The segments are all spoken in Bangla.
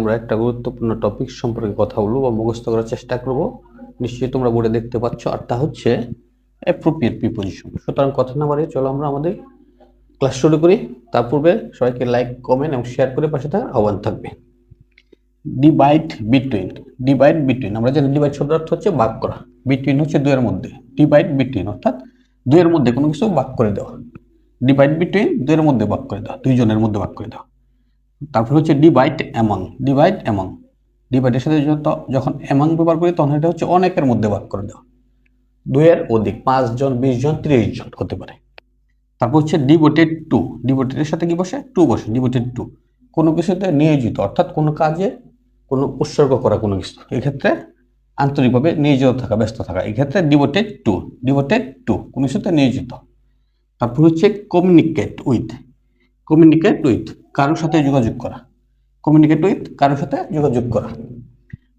আমরা একটা গুরুত্বপূর্ণ টপিক সম্পর্কে কথা বলবো বা মুখস্থ করার চেষ্টা করব। নিশ্চয়ই তোমরা বোর্ডে দেখতে পাচ্ছ, আর তা হচ্ছে অ্যাপ্রোপ্রিয়েট প্রিপোজিশন। সুতরাং কথা না বাড়িয়ে চলো আমরা আমাদের ক্লাস শুরু করি। তার পূর্বে সবাইকে লাইক, কমেন্ট এবং শেয়ার করে পাশে থাকার আহ্বান থাকবে। Divide between. ডিভাইড বিটুইন, আমরা জানি ডিভাইড শব্দের অর্থ হচ্ছে ভাগ করা। বিটুইন হচ্ছে দুইয়ের মধ্যে। ডিভাইড বিটুইন অর্থাৎ দুইয়ের মধ্যে কোনো কিছু ভাগ করে দেওয়া। ডিভাইড বিটুইন দুইয়ের মধ্যে ভাগ করে দেওয়া, দুইজনের মধ্যে ভাগ করে দেওয়া। তারপর হচ্ছে ডিভাইড অ্যামং। ডিভাইড অ্যামং, ডিভাইডের সাথে যখন অ্যামং ব্যবহার করি তখন এটা হচ্ছে অনেকের মধ্যে ভাগ করে দেওয়া। দুইয়ের অধিক, 5 জন, 20 জন, 30 জন হতে পারে। তারপর হচ্ছে ডিভোটেড টু। ডিভোটেডের সাথে কি বসে? টু বসে। ডিভোটেড টু, কোনো কিছুতে নিয়োজিত, অর্থাৎ কোনো কাজে কোনো উৎসর্গ করা কোনো কিছু, এক্ষেত্রে আন্তরিকভাবে নিয়োজিত থাকা, ব্যস্ত থাকা, এক্ষেত্রে ডিভোটেড টু। ডিভোটেড টু, কোনো কিছুতে নিয়োজিত। তারপর হচ্ছে কমিউনিকেট উইথ। কমিউনিকেট উইথ, কারোর সাথে যোগাযোগ করা। কমিউনিকেট উইথ, কারোর সাথে যোগাযোগ করা।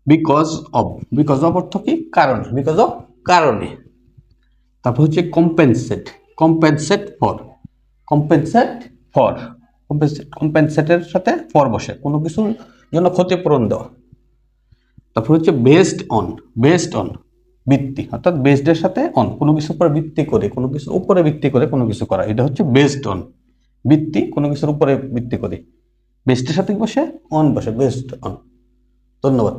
Because of. বিকজ অফ অর্থ কি? কারণে। বিকজ অফ, কারণে। তারপর হচ্ছে compensate. Compensate for. Compensate for, কম্পেনসেটের সাথে ফর বসে, কোনো কিছুর জন্য ক্ষতিপূরণ দেওয়া। তারপর হচ্ছে বেসড অন। বেসড অন, ভিত্তি, অর্থাৎ বেসডের সাথে অন, কোনো কিছুর উপর ভিত্তি করে, কোনো কিছুর উপরে ভিত্তি করে কোনো কিছু করা, এটা হচ্ছে বেসড অন। ভিত্তি, কোনো কিছুর উপরে ভিত্তি করে। বেসডের সাথে বসে অন বসে, বেসড অন। ধন্যবাদ।